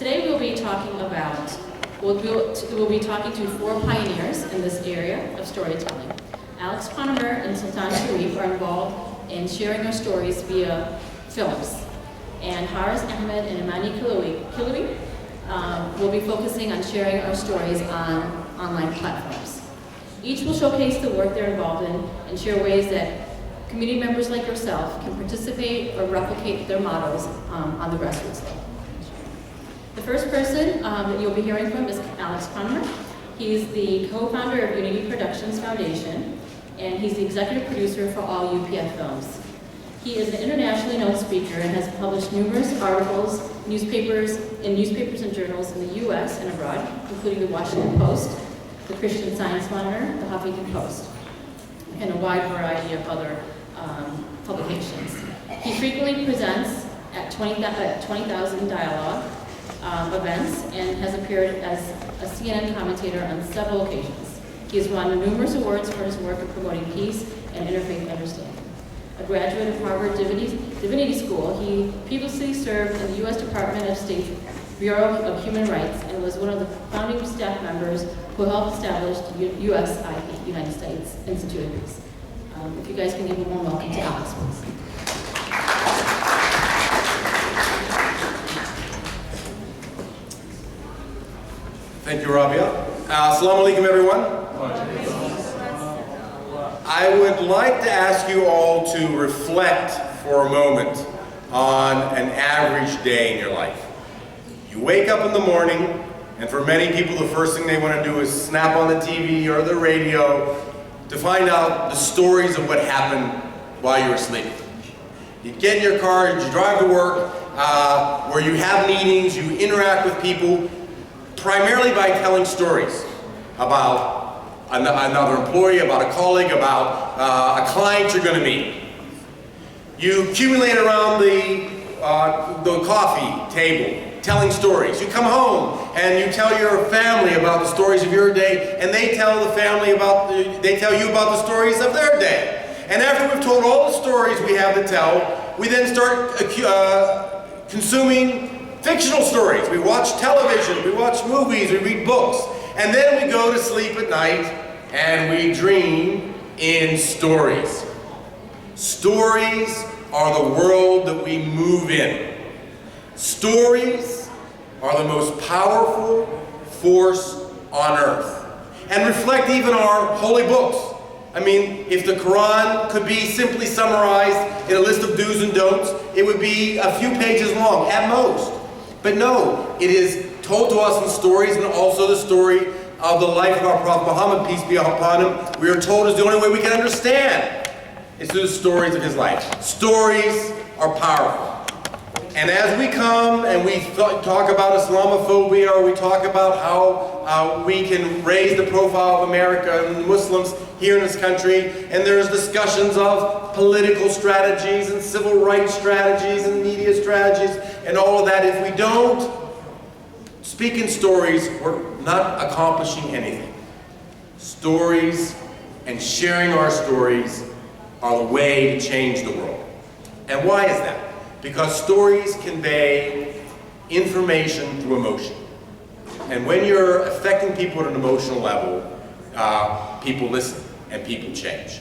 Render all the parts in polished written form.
Today we'll be talking to four pioneers in this area of storytelling. Kronemer and Sultan Sharrief are involved in sharing our stories via films. And Haaris, Ahmad, and Amany Killawi will be focusing on sharing our stories on online platforms. Each will showcase the work they're involved in and share ways that community members like yourself can participate or replicate their models on the grassroots level. The first person that you'll be hearing from is Kronemer. He's the co-founder of Unity Productions Foundation, and he's the executive producer for all UPF films. He is an internationally known speaker and has published numerous articles, newspapers and journals in the U.S. and abroad, including the Washington Post, the Christian Science Monitor, the Huffington Post, and a wide variety of other publications. He frequently presents at 20,000 dialogue events and has appeared as a CNN commentator on several occasions. He has won numerous awards for his work in promoting peace and interfaith understanding. A graduate of Harvard Divinity School, he previously served in the U.S. Department of State's Bureau of Human Rights and was one of the founding staff members who helped establish the USIP, United States Institute of Peace. If you guys can give a warm welcome to Alex, please. Thank you, Rabia. Assalamu alaikum, everyone. I would like to ask you all to reflect for a moment on an average day in your life. You wake up in the morning, and for many people, the first thing they want to do is snap on the TV or the radio to find out the stories of what happened while you were asleep. You get in your car, you drive to work, where you have meetings, you interact with people, primarily by telling stories about another employee, about a colleague, about a client you're going to meet. You accumulate around the coffee table, telling stories. You come home and you tell your family about the stories of your day, and they tell you about the stories of their day. And after we've told all the stories we have to tell, we then start consuming fictional stories. We watch television, we watch movies, we read books, and then we go to sleep at night and we dream in stories. Stories are the world that we move in. Stories are the most powerful force on earth and reflect even our holy books. I mean, if the Quran could be simply summarized in a list of do's and don'ts, it would be a few pages long at most. But no, it is told to us in stories, and also the story of the life of our Prophet Muhammad, peace be upon him, we are told is the only way we can understand. It's through the stories of his life. Stories are powerful. And as we come and we talk about Islamophobia, or we talk about how we can raise the profile of America and Muslims here in this country, and there's discussions of political strategies and civil rights strategies and media strategies and all of that, if we don't speak in stories, we're not accomplishing anything. Stories and sharing our stories are the way to change the world. And why is that? Because stories convey information through emotion. And when you're affecting people at an emotional level, people listen and people change.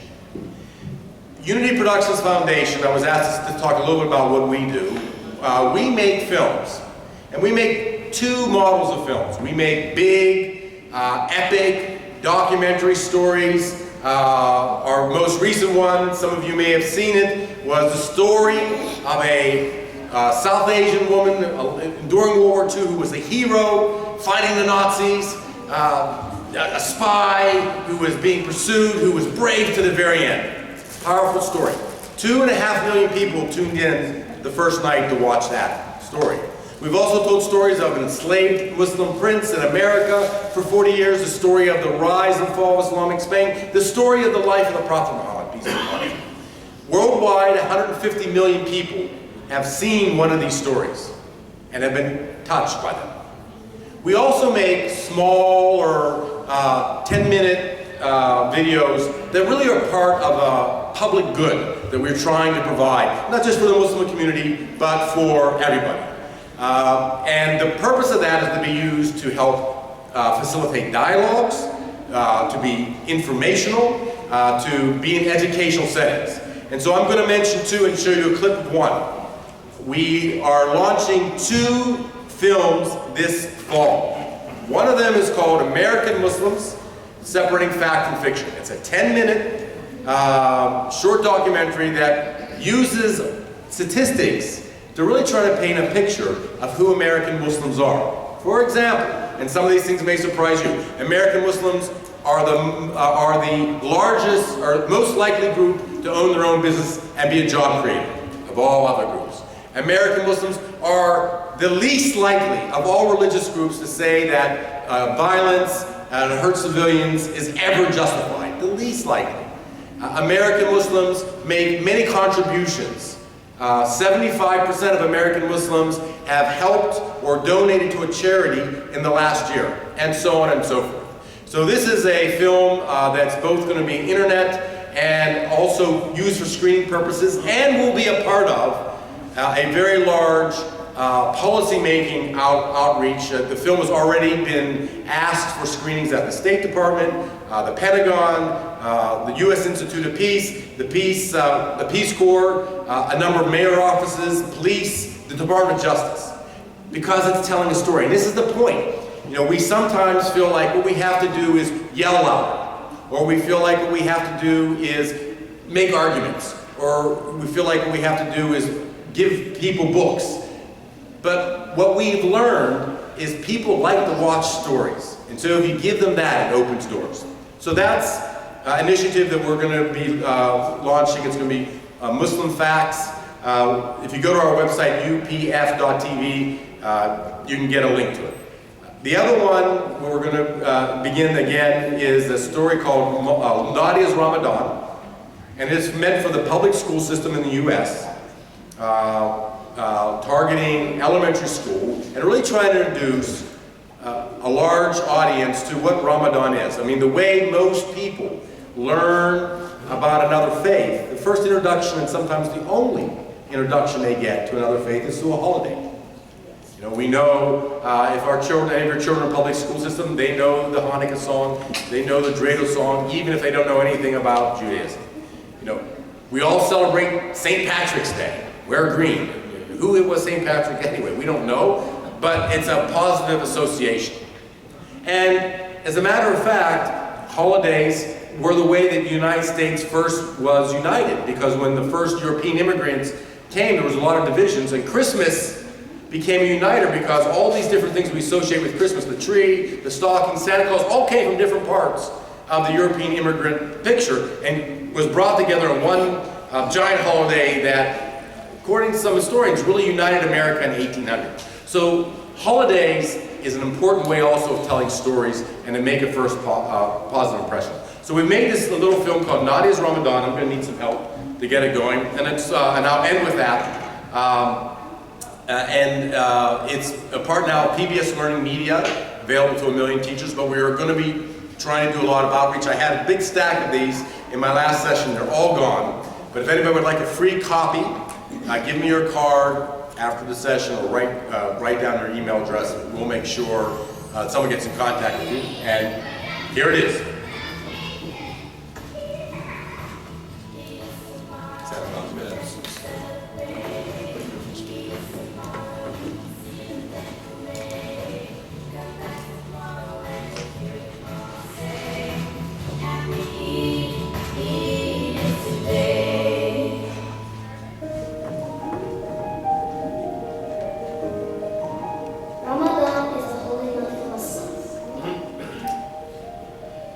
Unity Productions Foundation, I was asked to talk a little bit about what we do. We make films, and we make two models of films. We make big, epic, documentary stories. Our most recent one, some of you may have seen it, was the story of a South Asian woman during World War II who was a hero fighting the Nazis, a spy who was being pursued, who was brave to the very end. Powerful story. 2.5 million people tuned in the first night to watch that story. We've also told stories of an enslaved Muslim prince in America for 40 years, the story of the rise and fall of Islamic Spain, the story of the life of the Prophet Muhammad, peace be upon him. Worldwide, 150 million people have seen one of these stories and have been touched by them. We also make small or 10-minute videos that really are part of a public good that we're trying to provide, not just for the Muslim community, but for everybody. And the purpose of that is to be used to help facilitate dialogues, to be informational, to be in educational settings. And so I'm going to mention two and show you a clip of one. We are launching 2 films this fall. One of them is called American Muslims, Separating Fact and Fiction. It's a 10-minute short documentary that uses statistics to really try to paint a picture of who American Muslims are. For example, and some of these things may surprise you, American Muslims are the largest or most likely group to own their own business and be a job creator of all other groups. American Muslims are the least likely of all religious groups to say that violence and hurt civilians is ever justified. The least likely. American Muslims make many contributions. 75% of American Muslims have helped or donated to a charity in the last year, and so on and so forth. So this is a film that's both going to be internet and also used for screening purposes, and will be a part of a very large policy-making outreach. The film has already been asked for screenings at the State Department, the Pentagon, the U.S. Institute of Peace, the Peace Corps, a number of mayor offices, police, the Department of Justice, because it's telling a story. And this is the point. You know, we sometimes feel like what we have to do is yell louder, or we feel like what we have to do is make arguments, or we feel like what we have to do is give people books. But what we've learned is people like to watch stories. And so if you give them that, it opens doors. So that's an initiative that we're going to be launching. It's going to be Muslim Facts. If you go to our website, upf.tv, you can get a link to it. The other one where we're going to begin again is a story called Nadia's Ramadan. And it's meant for the public school system in the U.S. Targeting elementary school, and really trying to introduce a large audience to what Ramadan is. I mean, the way most people learn about another faith, the first introduction and sometimes the only introduction they get to another faith is through a holiday. You know, we know if our children, any of your children in public school system, they know the Hanukkah song, they know the Dreidel song, even if they don't know anything about Judaism. You know, we all celebrate St. Patrick's Day. Wear green. Who it was St. Patrick anyway, we don't know, but it's a positive association. And as a matter of fact, holidays were the way that the United States first was united, because when the first European immigrants came, there was a lot of divisions, and Christmas became a uniter because all these different things we associate with Christmas, the tree, the stocking, Santa Claus, all came from different parts of the European immigrant picture and was brought together in one giant holiday that, according to some historians, really united America in 1800. So holidays is an important way also of telling stories and to make a first positive impression. So we made this little film called Nadia's Ramadan. I'm going to need some help to get it going, and I'll end with that. It's a part now of PBS Learning Media, available to 1 million teachers, but we are going to be trying to do a lot of outreach. I had a big stack of these in my last session. They're all gone. But if anybody would like a free copy, give me your card after the session, or write down your email address. We'll make sure someone gets in contact with you. And here it is.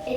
It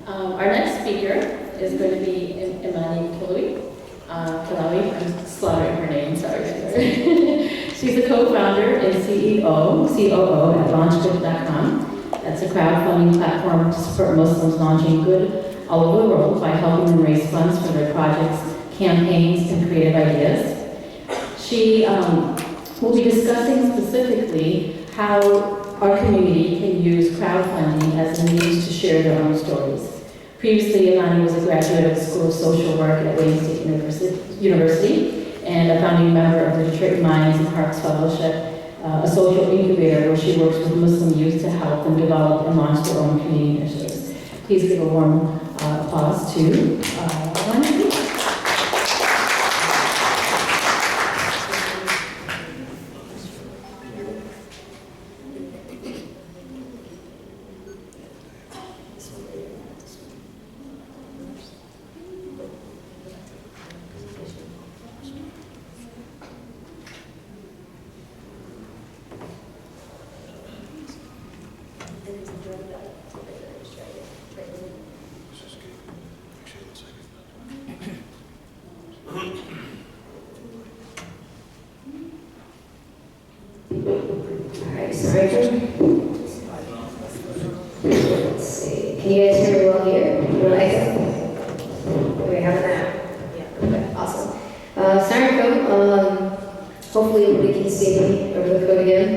Our next speaker is going to be Amany Killawi. I'm slaughtering her name, sorry. She's the co-founder and COO at launchgood.com. That's a crowdfunding platform to support Muslims launching good all over the world by helping them raise funds for their projects, campaigns, and creative ideas. She will be discussing specifically how our community can use crowdfunding as a means to share their own stories. Previously, Amany was a graduate of the School of Social Work at Wayne State University and a founding member of the Detroit Minds and Parks Fellowship, a social incubator where she works with Muslim youth to help them develop and launch their own community initiatives. Please give a warm applause to Amany. Let's see. Can you guys hear me well here? Okay, how about now? Yeah. Okay, awesome. Hopefully everybody can see me over the code again.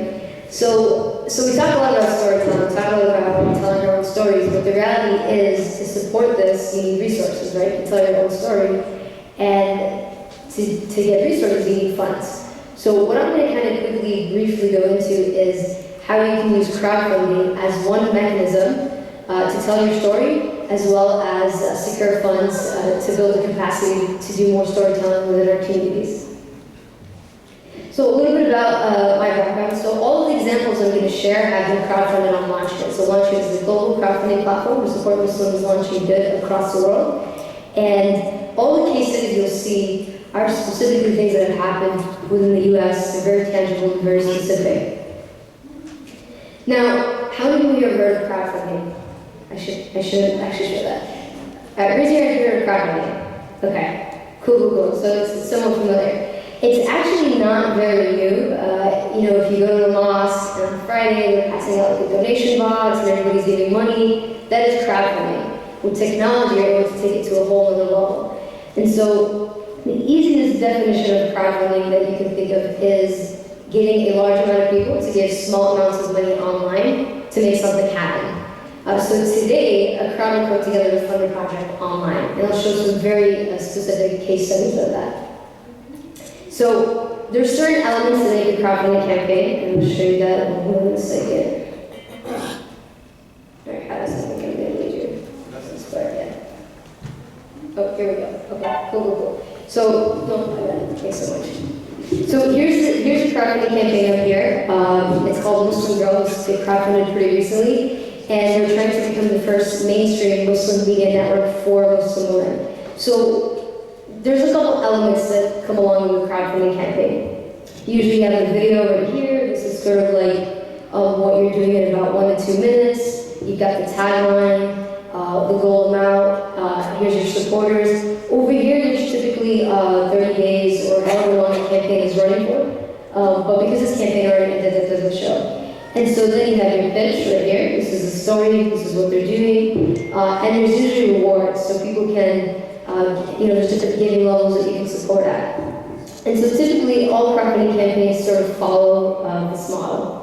So we talk a lot about storytelling, we talk a lot about telling our own stories, but the reality is to support this, you need resources, right? To tell your own story. And to get resources, you need funds. So what I'm going to kind of briefly go into is how you can use crowdfunding as one mechanism to tell your story, as well as secure funds to build the capacity to do more storytelling within our communities. So a little bit about my background. So all of the examples I'm going to share have been crowdfunded on LaunchGood. So LaunchGood is a global crowdfunding platform to support Muslims launching good across the world. And all the case studies you'll see are specifically things that have happened within the US. They're very tangible and very specific. Now, how many of you have heard of crowdfunding? I should actually share that. Raise your hand if you've heard of crowdfunding. Okay, cool. So it's somewhat familiar. It's actually not very new. If you go to the mosque on Friday, they're passing out like a donation box and everybody's giving money. That is crowdfunding. With technology, you're able to take it to a whole other level. And so the easiest definition of crowdfunding that you can think of is getting a large amount of people to give small amounts of money online to make something happen. So today, a crowd will put together a funding project online, and I'll show some very specific case studies of that. So there's certain elements that make a crowdfunding campaign, and I'll show you that in a second. All right, how does this think I'm going to lead you? Oh, here we go. Okay, cool. So, thanks so much. So here's a crowdfunding campaign up here. It's called Muslim Girls. They crowdfunded pretty recently, and they're trying to become the first mainstream Muslim media network for Muslim women. So there's a couple elements that come along with a crowdfunding campaign. Usually you have the video right here. This is sort of like what you're doing in about 1 to 2 minutes. You've got the tagline, the goal amount, here's your supporters. Over here, there's typically 30 days or however long the campaign is running for. But because this campaign already ended, that doesn't show. And so then you have your pitch right here. This is the story, this is what they're doing. And there's usually rewards, so people can, there's different giving levels that you can support at. And so typically, all crowdfunding campaigns sort of follow this model.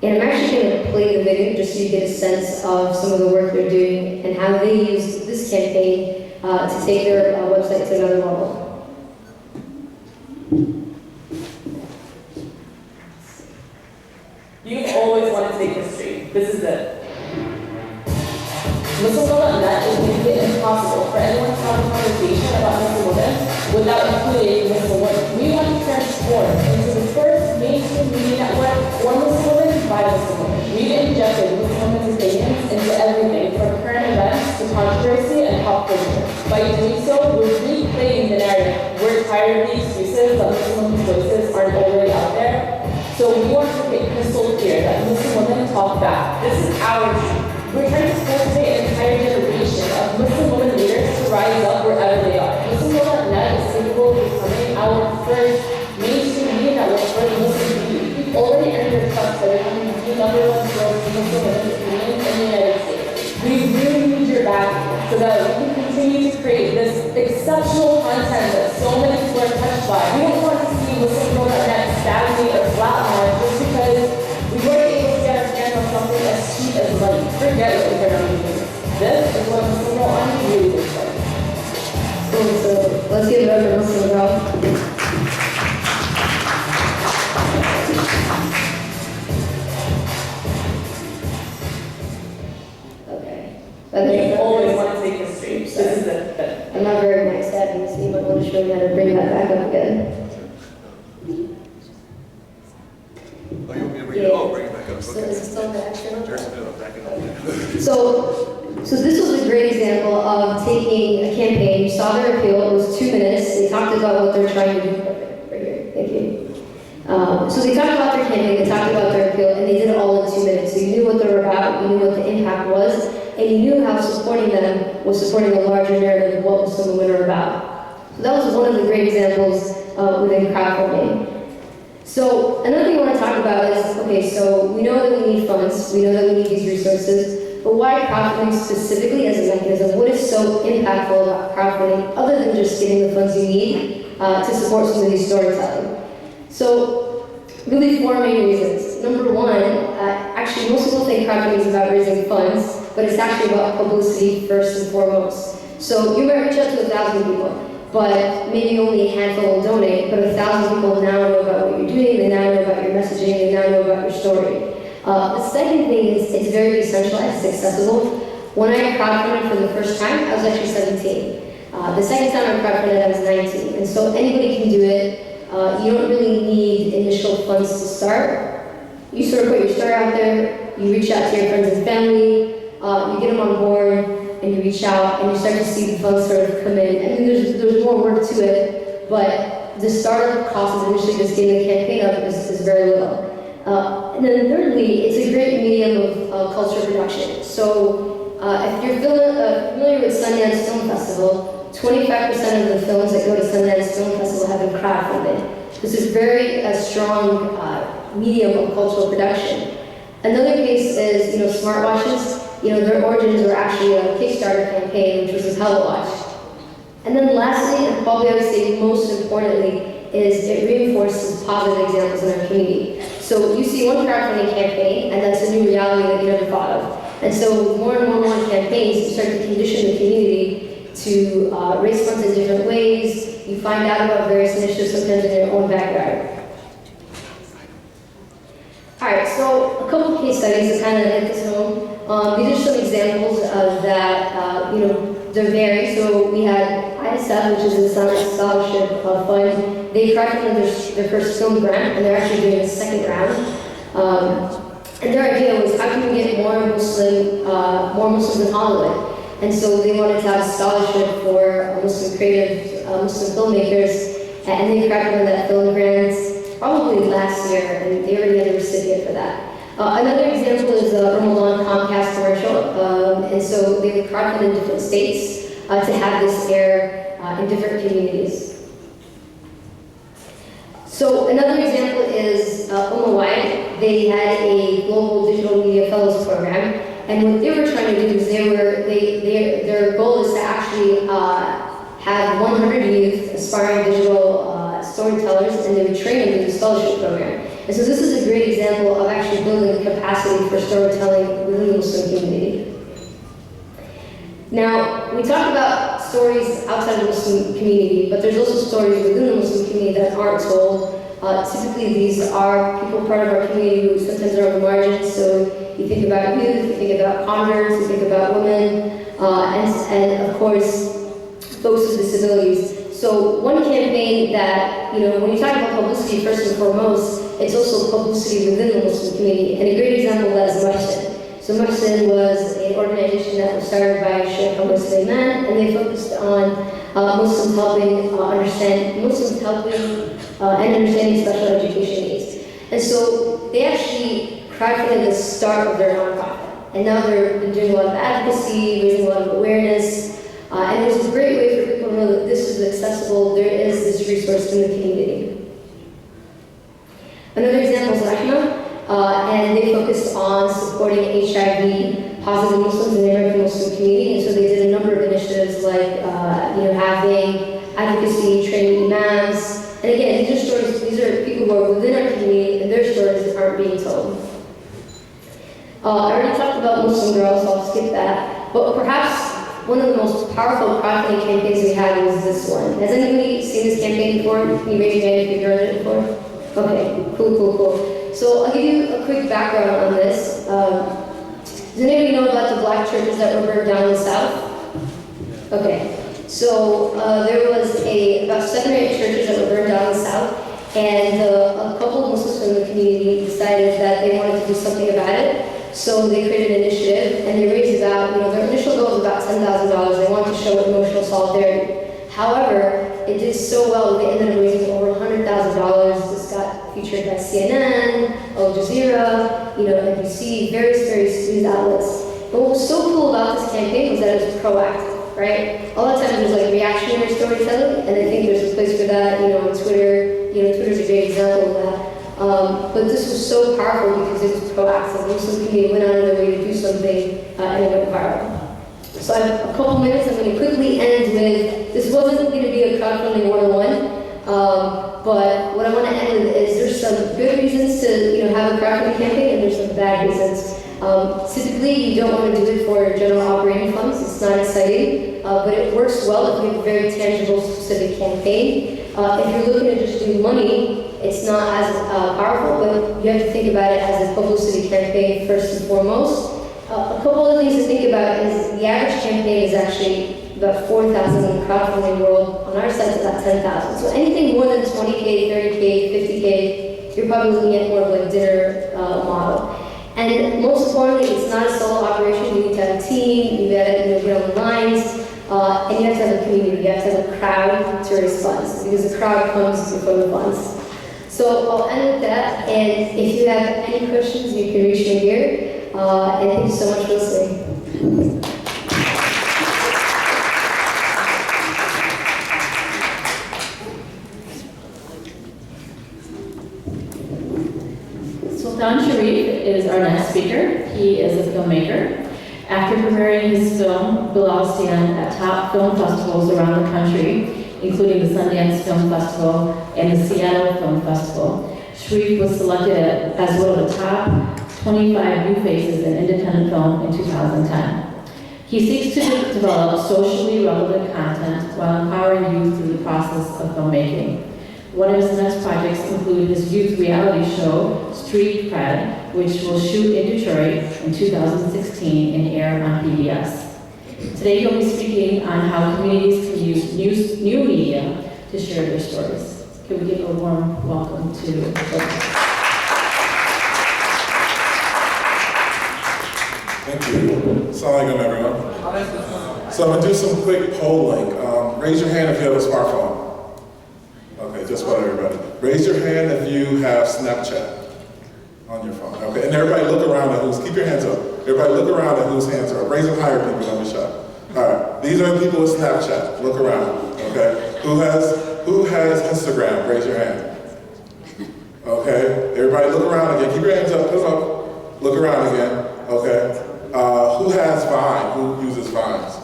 And I'm actually going to play the video just so you get a sense of some of the work they're doing and how they use this campaign to take their website to another level. You've always wanted to make history. This is it. Muslim.net is making it impossible for anyone to have a conversation about Muslim women without including Muslim women. We want to transform into the first mainstream media network for Muslim women by Muslim women. We've injected Muslim women's opinions into everything from current events to controversy and pop culture. By doing so, we're reclaiming the narrative. We're tired of the excuses that Muslim women's voices aren't already out there. So we want to make crystal clear that Muslim women talk back. This is our truth. We're trying to so that we can continue to create this exceptional content that so many people are touched by. We don't want to see Muslim girls that net stagnate or flatline just because we weren't able to get our hands on something as cheap as money. Forget what we are doing. This is what Muslim girl on really looks like. Cool, so let's give it up for Muslim girl. We always want to take history. This is it. I'm not very nice at it, so you might want to show me how to bring that back up again. Oh, you want me to bring it? Oh, bring it back up. So Okay. is it still the extra? There's a back it up. So this was a great example of taking a campaign. You saw their appeal. It was 2 minutes. They talked about what they're trying to do. Perfect. Right here. Thank you. So they talked about their campaign. They talked about their appeal, and they did it all in 2 minutes. So you knew what they were about. You knew what the impact was. And you knew how supporting them was supporting a larger narrative of what Muslim women are about. So that was one of the great examples within crowdfunding. So another thing I want to talk about is, okay, so we know that we need funds, we know that we need these resources, but why crowdfunding specifically as a mechanism? What is so impactful about crowdfunding other than just getting the funds you need to support some of these storytelling? So really 4 main reasons. Number one, actually most people think crowdfunding is about raising funds, but it's actually about publicity first and foremost. So you might reach out to 1,000 people, but maybe only a handful will donate, but 1,000 people now know about what you're doing, they now know about your messaging, they now know about your story. The second thing is it's very decentralized, it's accessible. When I crowdfunded for the first time, I was actually 17. The second time I crowdfunded, I was 19. And so anybody can do it. You don't really need initial funds to start. You sort of put your story out there, you reach out to your friends and family, you get them on board, and you reach out, and you start to see the funds sort of come in. I mean, there's more work to it, but the startup cost is initially just getting the campaign up is very little. And then thirdly, it's a great medium of culture production. So if you're familiar with Sundance Film Festival, 25% of the films that go to Sundance Film Festival have been crowdfunded. This is very strong medium of cultural production. Another case is, smartwatches. Their origins were actually a Kickstarter campaign, which was a Watch. And then lastly, and probably I would say most importantly, is it reinforces positive examples in our community. So you see one crowdfunding campaign, and that's a new reality that you never thought of. And so more and more campaigns, you start to condition the community to raise funds in different ways. You find out about various initiatives sometimes in your own backyard. All right, so a couple case studies to kind of hit this home. These are some examples of that, they vary. So we had ISNA, which is the Islamic Scholarship Fund. They crowdfunded their first film grant, and they're actually doing a second round. And their idea was, how can we get more Muslims in Hollywood? And so they wanted to have a scholarship for Muslim creative Muslim filmmakers, and they crowdfunded that film grant probably last year, and they already had a recipient for that. Another example is a Ramadan Comcast commercial, and so they would crowdfund in different states to have this air in different communities. So another example is Amany. They had a global digital media fellows program, and what they were trying to do is their goal is to actually have 100 youth aspiring digital storytellers, and they would train them through the scholarship program. And so this is a great example of actually building the capacity for storytelling within the Muslim community. Now, we talk about stories outside the Muslim community, but there's also stories within the Muslim community that aren't told. Typically, these are people part of our community who sometimes are on the margins. So you think about youth, you think about converts, you think about women, and of course, folks with disabilities. So one campaign that, when you talk about publicity first and foremost, it's also publicity within the Muslim community. And a great example of that is Muhsin. So Muhsin was an organization that was started by Sheikh Ahmad, and they focused on Muslims helping and understanding special education needs. And so they actually crowdfunded the start of their nonprofit. And now they're doing a lot of advocacy, raising a lot of awareness. And it was a great way for people to know that this is accessible, there is this resource in the community. Another example is ISNA, and they focused on supporting HIV positive Muslims in the American Muslim community, and so they did a number of having advocacy, training imams. And again, these are stories, these are people who are within our community and their stories aren't being told. I already talked about Muslim girls, so I'll skip that. But perhaps one of the most powerful crowdfunding campaigns we had was this one. Has anybody seen this campaign before? Can you raise your hand if you've heard it before? Okay, cool. So I'll give you a quick background on this. Does anybody know about the black churches that were burned down in the South? Okay, so there was about 7 or 8 churches that were burned down in the South, and a couple of Muslims from the community decided that they wanted to do something about it. So they created an initiative, and they raised about, their initial goal was about $10,000. They wanted to show emotional solidarity. However, it did so well that they ended up raising over $100,000. This got featured by CNN, Al Jazeera, NBC, various news outlets. But what was so cool about this campaign was that it was proactive, right? A lot of times there's like reactionary storytelling, and I think there's a place for that, on Twitter. Twitter's a great example of that. But this was so powerful because it was proactive. The Muslim community went out of their way to do something, and it went viral. So I have a couple minutes. I'm going to quickly end with, this wasn't going to be a crowdfunding 101, but what I want to end with is there's some good reasons to have a crowdfunding campaign, and there's some bad reasons. Typically, you don't want to do it for general operating funds. It's not exciting, but it works well if you have a very tangible, specific campaign. If you're looking to just do money, it's not as powerful, but you have to think about it as a publicity campaign first and foremost. A couple of things to think about is the average campaign is actually about 4,000 in the crowdfunding world. On our site, it's about 10,000. So anything more than 20K, 30K, 50K, you're probably looking at more of like dinner model. And most importantly, it's not a solo operation. You need to have a team, you gotta get on the lines, and you have to have a community. You have to have a crowd to raise funds, because the crowd comes before the funds. So I'll end with that, and if you have any questions, you can reach me here. And thank you so much for listening. Sultan Sharrief is our next speaker. He is a filmmaker. After premiering his film, Bilal stand at top film festivals around the country, including the Sundance Film Festival and the Seattle Film Festival, Sharrief was selected as one of the top 25 new faces in independent film in 2010. He seeks to develop socially relevant content while empowering youth through the process of filmmaking. One of his next projects include his youth reality show, Street Cred, which will shoot in Detroit in 2016 and air on PBS. Today he'll be speaking on how communities can use new media to share their stories. Can we give a warm welcome to Sultan? Thank you. Assalamu alaikum, everyone. So I'm going to do some quick polling. Raise your hand if you have a smartphone. Okay, just about everybody. Raise your hand if you have Snapchat on your phone. Okay, and everybody look around at who's, keep your hands up. Everybody look around at whose hands are up. Raise them higher, people, don't be shy. All right, these are the people with Snapchat. Look around, okay? Who has Instagram? Raise your hand. Okay, everybody look around again. Keep your hands up, come up. Look around again, okay? Who has Vine? Who uses Vines?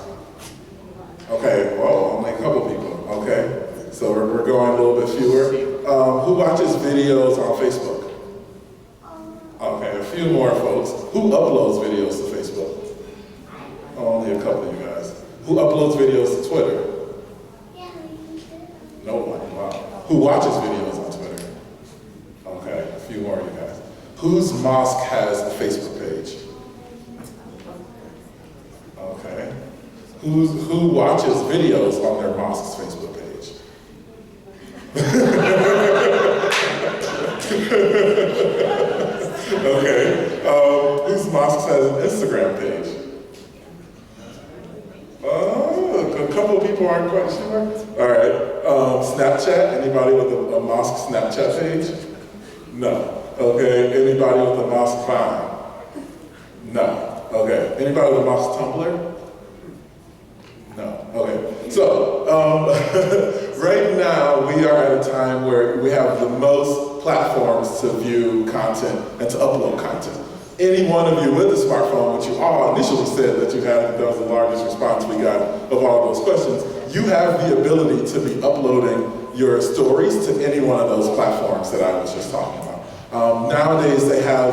Okay, whoa, only a couple people, okay? So we're going a little bit fewer. Who watches videos on Facebook? Okay, a few more folks. Who uploads videos to Facebook? Only a couple of you guys. Who uploads videos to Twitter? No one, wow. Who watches videos on Twitter? Okay, a few more of you guys. Whose mosque has a Facebook page? Okay. Who watches videos on their mosque's Facebook page? Okay. Whose mosque has an Instagram page? A couple of people aren't quite sure. All right. Snapchat. Anybody with a mosque Snapchat page? No. Okay. Anybody with a mosque Vine? No. Okay. Anybody with a mosque Tumblr? No. Okay. So right now we are at a time where we have the most platforms to view content and to upload content. Any one of you with a smartphone, which you all initially said that you had, that was the largest response we got of all those questions, you have the ability to be uploading your stories to any one of those platforms that I was just talking about. Nowadays, they have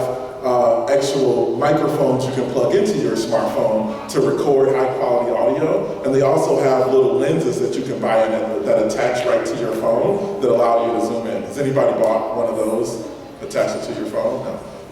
actual microphones you can plug into your smartphone to record high-quality audio, and they also have little lenses that you can buy in that attach right to your phone that allow you to zoom in. Has anybody bought one of those? Attach it to your phone?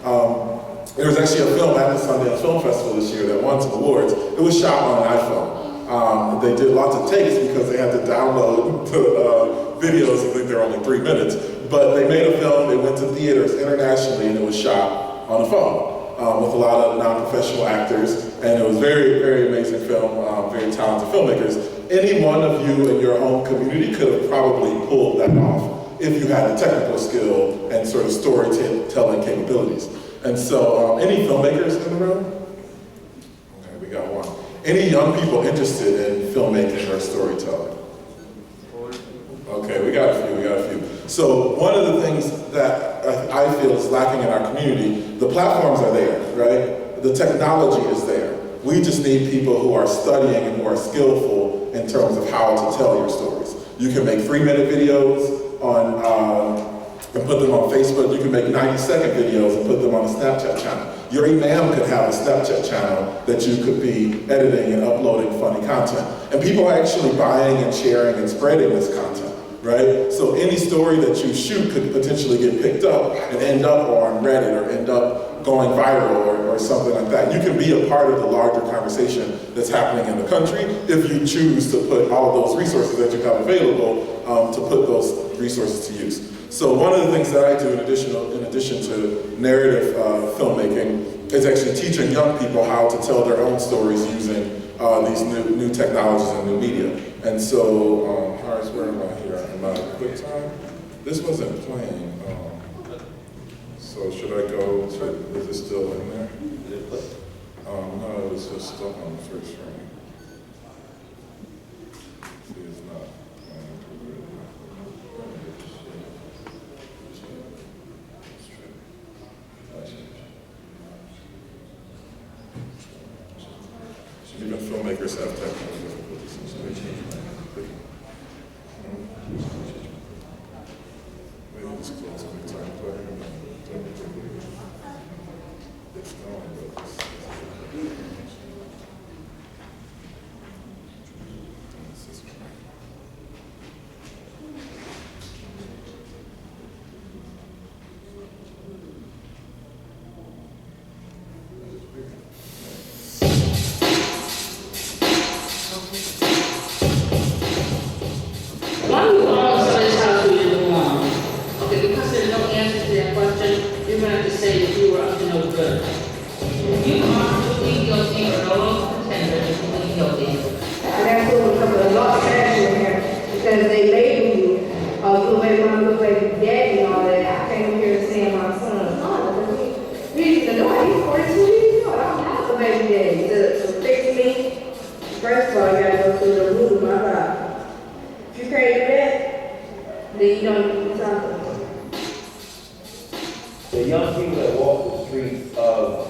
No. There was actually a film at the Sundance Film Festival this year that won some awards. It was shot on an iPhone. They did lots of takes because they had to download the videos. I think they're only 3 minutes. But they made a film, it went to theaters internationally, and it was shot on a phone with a lot of non-professional actors. And it was very, very amazing film, very talented filmmakers. Any one of you in your home community could have probably pulled that off if you had the technical skill and sort of storytelling capabilities. And so, any filmmakers in the room? Okay, we got one. Any young people interested in filmmaking or storytelling? Okay, we got a few. So one of the things that I feel is lacking in our community, the platforms are there, right? The technology is there. We just need people who are studying and who are skillful in terms of how to tell your stories. You can make 3-minute videos and put them on Facebook. You can make 90-second videos and put them on a Snapchat channel. Your imam could have a Snapchat channel that you could be editing and uploading funny content. And people are actually buying and sharing and spreading this content, right? So any story that you shoot could potentially get picked up and end up on Reddit or end up going viral or something like that. You can be a part of the larger conversation that's happening in the country if you choose to put all of those resources that you have available to put those resources to use. So one of the things that I do in addition to narrative filmmaking is actually teaching young people how to tell their own stories using these new technologies and new media. And so, Haaris, where am I here? Am I QuickTime? This wasn't playing. So should I go to, is it still in there? No, it was just stuck on the first screen. See, it's not. Even filmmakers have technical difficulties. Maybe just close QuickTime Player. It's going, but Why do you all say how do you belong? Okay, because there's no answer to that question, you're going to have to say that you were up to no good. You are plead guilty or no longer pretend that you plead guilty. And that's what we come to a lot of passion here, because they label you, good baby mama, good baby daddy and all that. I came here saying my son, he's the door, he's 42 years old, I don't have a baby daddy. To fix me, first of all, you gotta go through the root of my God. If you can't do that, then you don't do something. The young people that walk the streets of